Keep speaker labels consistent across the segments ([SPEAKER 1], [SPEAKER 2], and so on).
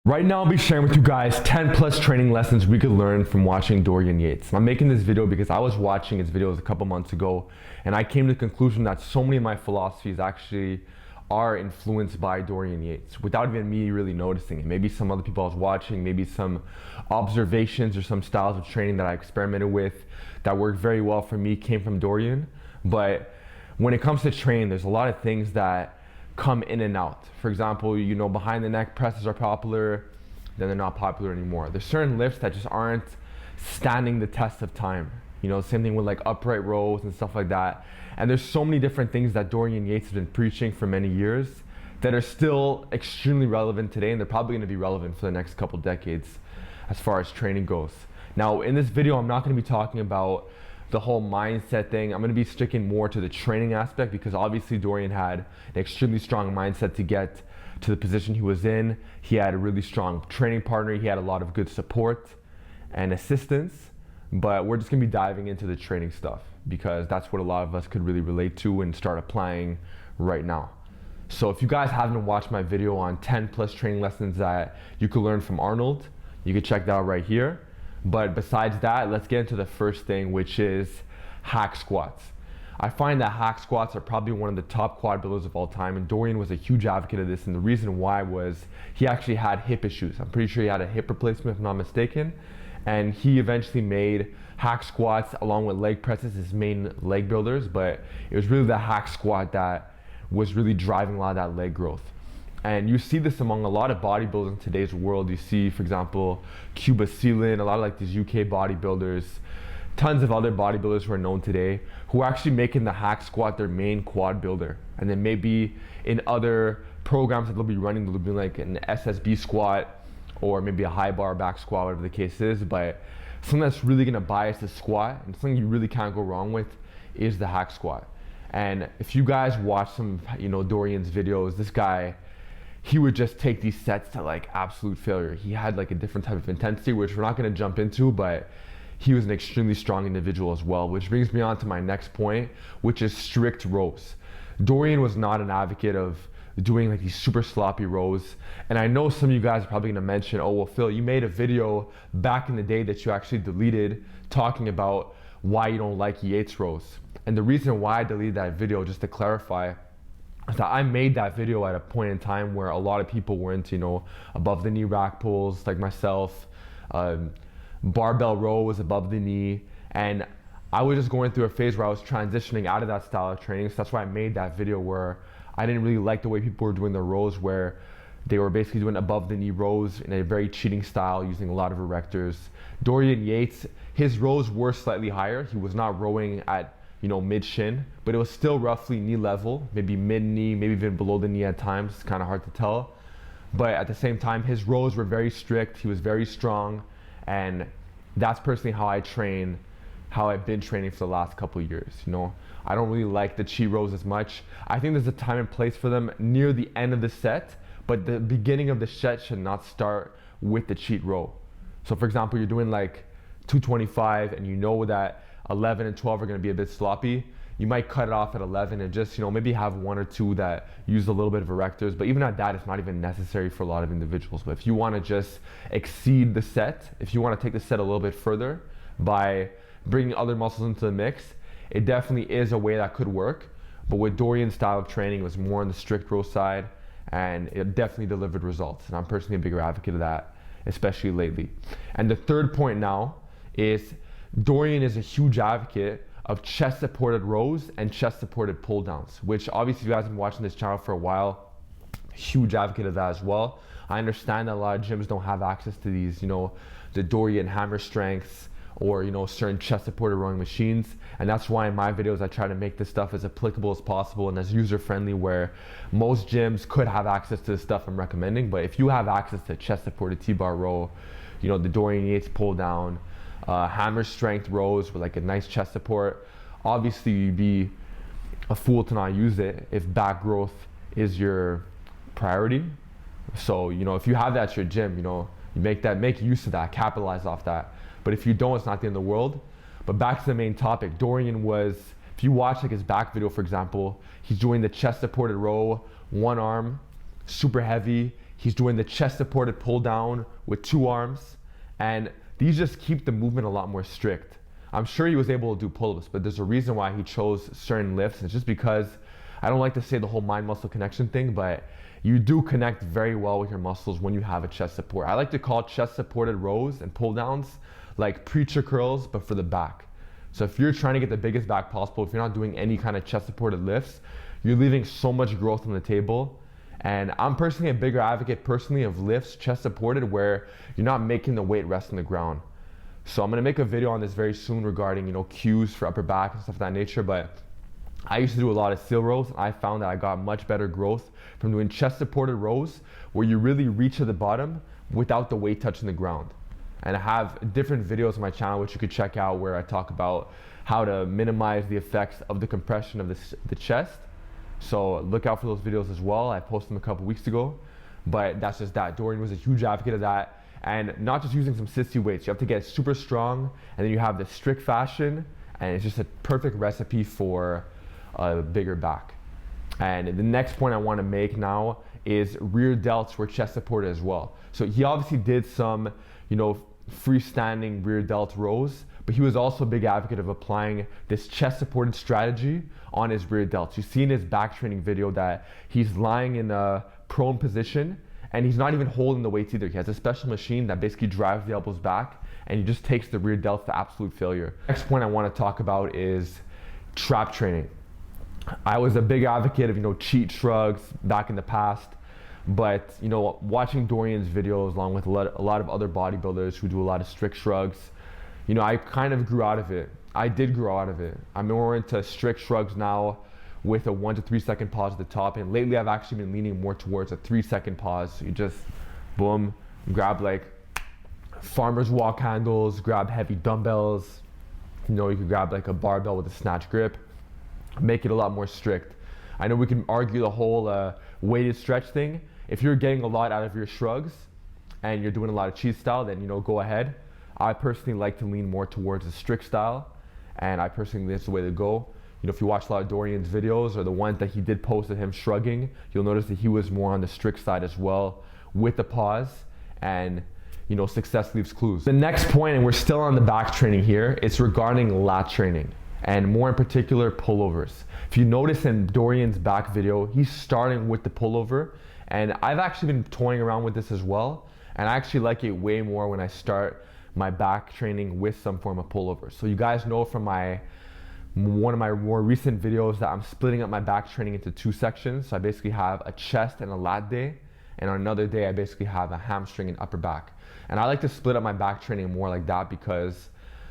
[SPEAKER 1] Right now I'll be sharing with you guys 10 plus training lessons we could learn from watching Dorian Yates. I'm making this video because I was watching his videos a couple months ago and I came to the conclusion that so many of my philosophies actually are influenced by Dorian Yates without even me really noticing it. Maybe some other people I was watching, maybe some observations or some styles of training that I experimented with that worked very well for me came from Dorian. But when it comes to training, there's a lot of things that come in and out. For example, behind the neck presses are popular, then they're not popular anymore. There's certain lifts that just aren't standing the test of time. Same thing with like upright rows and stuff like that. And there's so many different things that Dorian Yates has been preaching for many years that are still extremely relevant today, and they're probably gonna be relevant for the next couple decades as far as training goes. Now, in this video, I'm not gonna be talking about the whole mindset thing. I'm going to be sticking more to the training aspect because obviously Dorian had an extremely strong mindset to get to the position he was in. He had a really strong training partner. He had a lot of good support and assistance, but we're just going to be diving into the training stuff because that's what a lot of us could really relate to and start applying right now. So if you guys haven't watched my video on 10 plus training lessons that you could learn from Arnold, you can check that out right here. But besides that, let's get into the first thing, which is hack squats. I find that hack squats are probably one of the top quad builders of all time, and Dorian was a huge advocate of this, and the reason why was he actually had hip issues. I'm pretty sure he had a hip replacement if I'm not mistaken, and he eventually made hack squats along with leg presses his main leg builders, but it was really the hack squat that was really driving a lot of that leg growth. And you see this among a lot of bodybuilders in today's world. You see, for example, Cuba Sealand, a lot of like these UK bodybuilders, tons of other bodybuilders who are known today, who are actually making the hack squat their main quad builder. And then maybe in other programs that they'll be running, they'll be like an SSB squat or maybe a high bar back squat, whatever the case is. But something that's really gonna bias the squat and something you really can't go wrong with is the hack squat. And if you guys watch some, Dorian's videos, this guy, he would just take these sets to like absolute failure. He had like a different type of intensity, which we're not gonna jump into, but he was an extremely strong individual as well, which brings me on to my next point, which is strict rows. Dorian was not an advocate of doing like these super sloppy rows. And I know some of you guys are probably gonna mention, oh, well, Phil, you made a video back in the day that you actually deleted talking about why you don't like Yates rows. And the reason why I deleted that video, just to clarify, so I made that video at a point in time where a lot of people were into, above the knee rack pulls like myself, barbell row was above the knee, and I was just going through a phase where I was transitioning out of that style of training. So that's why I made that video where I didn't really like the way people were doing their rows, where they were basically doing above the knee rows in a very cheating style using a lot of erectors. Dorian Yates, his rows were slightly higher. He was not rowing at mid shin, but it was still roughly knee level, maybe mid knee, maybe even below the knee at times. It's kind of hard to tell. But at the same time, his rows were very strict. He was very strong. And that's personally how I've been training for the last couple of years. I don't really like the cheat rows as much. I think there's a time and place for them near the end of the set, but the beginning of the set should not start with the cheat row. So for example, you're doing like 225 and you know that 11 and 12 are going to be a bit sloppy. You might cut it off at 11 and just maybe have one or two that use a little bit of erectors, but even at that, it's not even necessary for a lot of individuals. But if you want to just exceed the set, if you want to take the set a little bit further by bringing other muscles into the mix, it definitely is a way that could work. But with Dorian's style of training, it was more on the strict row side, and it definitely delivered results. And I'm personally a bigger advocate of that, especially lately. And the third point now is Dorian is a huge advocate of chest supported rows and chest supported pull downs, which obviously if you guys have been watching this channel for a while, huge advocate of that as well. I understand that a lot of gyms don't have access to these, the Dorian hammer strengths or, certain chest supported rowing machines. And that's why in my videos, I try to make this stuff as applicable as possible and as user friendly, where most gyms could have access to the stuff I'm recommending. But if you have access to chest supported T-bar row, the Dorian Yates pull down, hammer strength rows with like a nice chest support, obviously you'd be a fool to not use it if back growth is your priority. So if you have that at your gym, you make use of that, capitalize off that. But if you don't, it's not the end of the world. But back to the main topic, Dorian was, if you watch like his back video, for example, he's doing the chest supported row, one arm, super heavy. He's doing the chest supported pull down with 2 arms, and these just keep the movement a lot more strict. I'm sure he was able to do pull-ups, but there's a reason why he chose certain lifts. It's just because, I don't like to say the whole mind-muscle connection thing, but you do connect very well with your muscles when you have a chest support. I like to call chest supported rows and pull downs like preacher curls, but for the back. So if you're trying to get the biggest back possible, if you're not doing any kind of chest supported lifts, you're leaving so much growth on the table. And I'm personally a bigger advocate personally of lifts chest supported where you're not making the weight rest on the ground. So I'm gonna make a video on this very soon regarding, cues for upper back and stuff of that nature, but I used to do a lot of seal rows, and I found that I got much better growth from doing chest supported rows where you really reach to the bottom without the weight touching the ground. And I have different videos on my channel which you could check out where I talk about how to minimize the effects of the compression of the chest. So look out for those videos as well. I posted them a couple weeks ago, but that's just that. Dorian was a huge advocate of that. And not just using some sissy weights. You have to get super strong, and then you have the strict fashion, and it's just a perfect recipe for a bigger back. And the next point I want to make now is rear delts were chest supported as well. So he obviously did some, freestanding rear delt rows, but he was also a big advocate of applying this chest supported strategy on his rear delts. You see in his back training video that he's lying in a prone position, and he's not even holding the weights either. He has a special machine that basically drives the elbows back, and he just takes the rear delts to absolute failure. Next point I want to talk about is trap training. I was a big advocate of, cheat shrugs back in the past, but, watching Dorian's videos along with a lot of other bodybuilders who do a lot of strict shrugs, I kind of grew out of it. I did grow out of it. I'm more into strict shrugs now with a 1 to 3 second pause at the top, and lately I've actually been leaning more towards a 3-second pause. So you just boom, grab like farmer's walk handles, grab heavy dumbbells, you could grab like a barbell with a snatch grip, make it a lot more strict. I know we can argue the whole weighted stretch thing. If you're getting a lot out of your shrugs and you're doing a lot of cheat style, then go ahead. I personally like to lean more towards the strict style, and I personally think that's the way to go. If you watch a lot of Dorian's videos or the ones that he did post of him shrugging, you'll notice that he was more on the strict side as well with the pause, and success leaves clues. The next point, and we're still on the back training here, it's regarding lat training, and more in particular pullovers. If you notice in Dorian's back video, he's starting with the pullover, and I've actually been toying around with this as well, and I actually like it way more when I start my back training with some form of pullover. So you guys know from one of my more recent videos that I'm splitting up my back training into 2 sections. So I basically have a chest and a lat day, and on another day I basically have a hamstring and upper back. And I like to split up my back training more like that because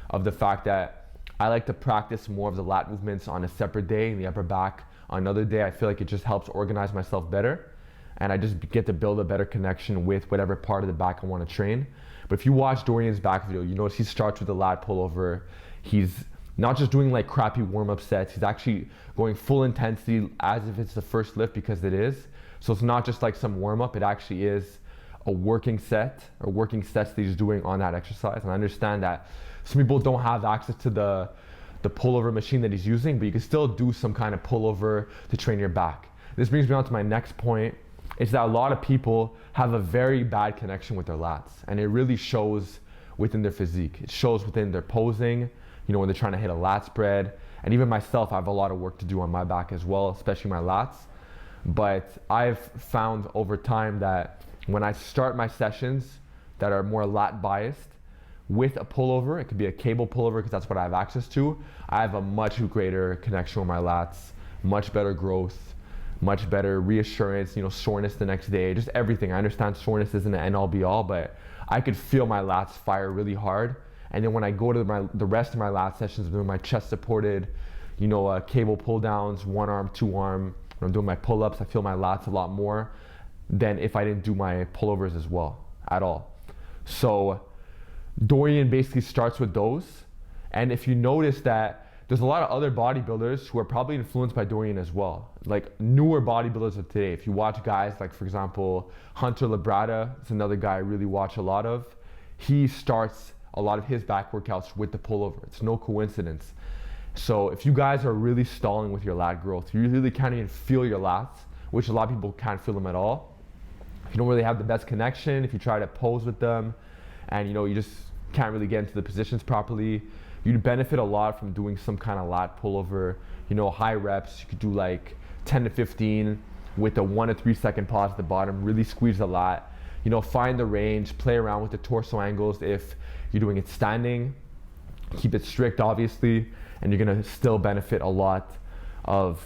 [SPEAKER 1] of the fact that I like to practice more of the lat movements on a separate day and the upper back on another day. I feel like it just helps organize myself better, and I just get to build a better connection with whatever part of the back I want to train. But if you watch Dorian's back video, you notice he starts with the lat pullover. He's not just doing like crappy warm-up sets, he's actually going full intensity as if it's the first lift, because it is. So it's not just like some warm-up, it actually is a working set or working sets that he's doing on that exercise. And I understand that some people don't have access to the pullover machine that he's using, but you can still do some kind of pullover to train your back. This brings me on to my next point. It's that a lot of people have a very bad connection with their lats, and it really shows within their physique. It shows within their posing, when they're trying to hit a lat spread. And even myself, I have a lot of work to do on my back as well, especially my lats. But I've found over time that when I start my sessions that are more lat biased with a pullover, it could be a cable pullover because that's what I have access to, I have a much greater connection with my lats, much better growth, much better reassurance, soreness the next day, just everything. I understand soreness isn't an end all be all, but I could feel my lats fire really hard. And then when I go to the rest of my lat sessions, I'm doing my chest supported, cable pull downs, 1 arm, 2 arm. When I'm doing my pull-ups, I feel my lats a lot more than if I didn't do my pullovers as well, at all. So Dorian basically starts with those. And if you notice that there's a lot of other bodybuilders who are probably influenced by Dorian as well, like newer bodybuilders of today. If you watch guys like, for example, Hunter Labrada, it's another guy I really watch a lot of. He starts a lot of his back workouts with the pullover. It's no coincidence. So if you guys are really stalling with your lat growth, you really can't even feel your lats, which a lot of people can't feel them at all, you don't really have the best connection, if you try to pose with them and you just can't really get into the positions properly, you'd benefit a lot from doing some kind of lat pullover, high reps. You could do like 10 to 15 with a 1 to 3 second pause at the bottom, really squeeze the lat, find the range, play around with the torso angles if you're doing it standing, keep it strict obviously, and you're gonna still benefit a lot of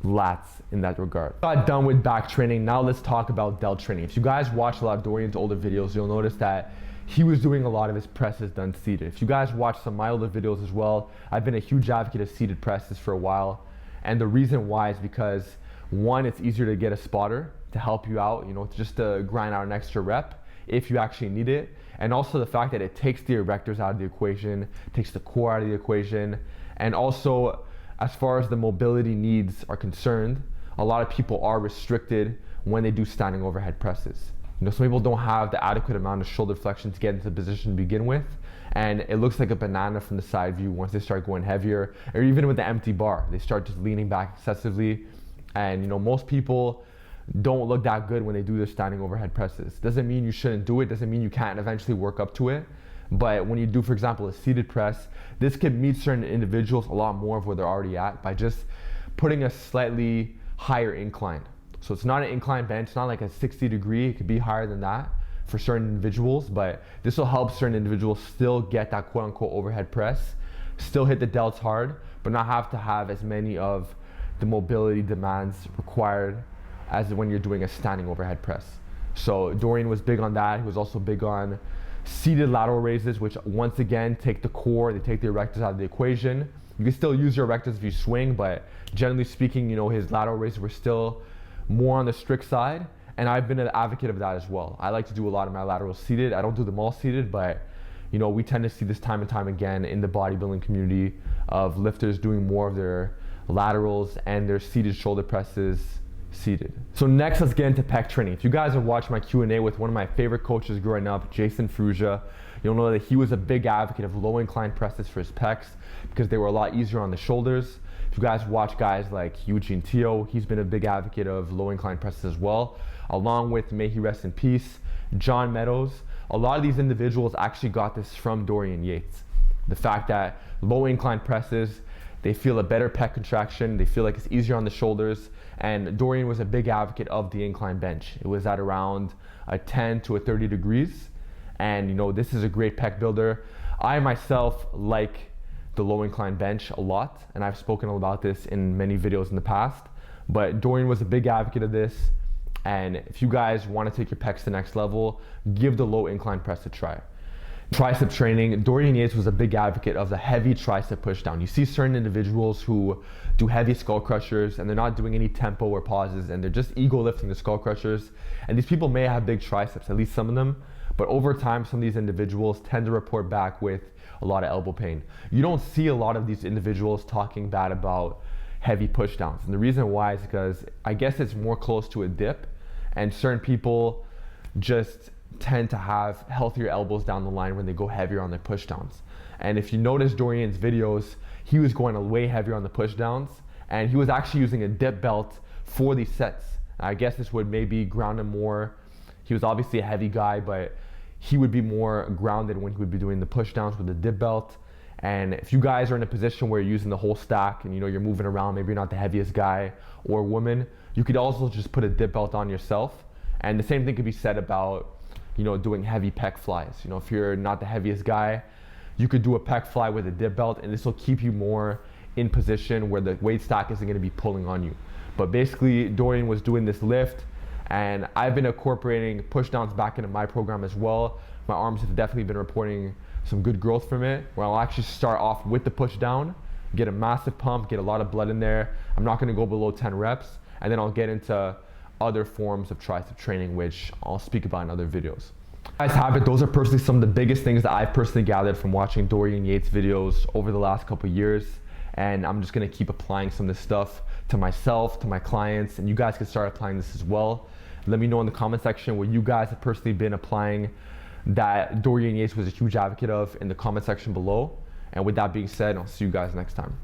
[SPEAKER 1] lats in that regard. Got done with back training. Now let's talk about delt training. If you guys watch a lot of Dorian's older videos, you'll notice that he was doing a lot of his presses done seated. If you guys watch some of my older videos as well, I've been a huge advocate of seated presses for a while. And the reason why is because one, it's easier to get a spotter to help you out, just to grind out an extra rep if you actually need it. And also the fact that it takes the erectors out of the equation, takes the core out of the equation. And also, as far as the mobility needs are concerned, a lot of people are restricted when they do standing overhead presses. Some people don't have the adequate amount of shoulder flexion to get into the position to begin with, and it looks like a banana from the side view once they start going heavier, or even with the empty bar, they start just leaning back excessively. And most people don't look that good when they do their standing overhead presses. Doesn't mean you shouldn't do it, doesn't mean you can't eventually work up to it. But when you do, for example, a seated press, this can meet certain individuals a lot more of where they're already at by just putting a slightly higher incline. So it's not an incline bench, it's not like a 60 degree, it could be higher than that for certain individuals, but this will help certain individuals still get that quote unquote overhead press, still hit the delts hard, but not have to have as many of the mobility demands required as when you're doing a standing overhead press. So Dorian was big on that. He was also big on seated lateral raises, which once again take the core, they take the erectors out of the equation. You can still use your erectors if you swing, but generally speaking, his lateral raises were still more on the strict side, and I've been an advocate of that as well. I like to do a lot of my laterals seated. I don't do them all seated, but we tend to see this time and time again in the bodybuilding community of lifters doing more of their laterals and their seated shoulder presses seated. So next, let's get into pec training. If you guys have watched my Q&A with one of my favorite coaches growing up, Jason Fruja, you'll know that he was a big advocate of low incline presses for his pecs because they were a lot easier on the shoulders. If you guys watch guys like Eugene Teo, he's been a big advocate of low incline presses as well, along with, may he rest in peace, John Meadows. A lot of these individuals actually got this from Dorian Yates. The fact that low incline presses, they feel a better pec contraction, they feel like it's easier on the shoulders, and Dorian was a big advocate of the incline bench. It was at around a 10 to a 30 degrees, and this is a great pec builder. I myself like the low incline bench a lot, and I've spoken about this in many videos in the past, but Dorian was a big advocate of this, and if you guys want to take your pecs to the next level, give the low incline press a try. Tricep training, Dorian Yates was a big advocate of the heavy tricep push down. You see certain individuals who do heavy skull crushers and they're not doing any tempo or pauses and they're just ego lifting the skull crushers. And these people may have big triceps, at least some of them, but over time some of these individuals tend to report back with a lot of elbow pain. You don't see a lot of these individuals talking bad about heavy push downs. And the reason why is because I guess it's more close to a dip, and certain people just tend to have healthier elbows down the line when they go heavier on their push downs. And if you notice Dorian's videos, he was going way heavier on the push downs, and he was actually using a dip belt for these sets. I guess this would maybe ground him more. He was obviously a heavy guy, but he would be more grounded when he would be doing the push downs with the dip belt. And if you guys are in a position where you're using the whole stack and you're moving around, maybe you're not the heaviest guy or woman, you could also just put a dip belt on yourself. And the same thing could be said about doing heavy pec flies. If you're not the heaviest guy, you could do a pec fly with a dip belt, and this will keep you more in position where the weight stack isn't going to be pulling on you. But basically, Dorian was doing this lift, and I've been incorporating push downs back into my program as well. My arms have definitely been reporting some good growth from it, where I'll actually start off with the push down, get a massive pump, get a lot of blood in there. I'm not going to go below 10 reps, and then I'll get into other forms of tricep training, which I'll speak about in other videos. Guys, have it. Those are personally some of the biggest things that I've personally gathered from watching Dorian Yates videos over the last couple of years, and I'm just going to keep applying some of this stuff to myself, to my clients, and you guys can start applying this as well. Let me know in the comment section where you guys have personally been applying that Dorian Yates was a huge advocate of in the comment section below. And with that being said, I'll see you guys next time.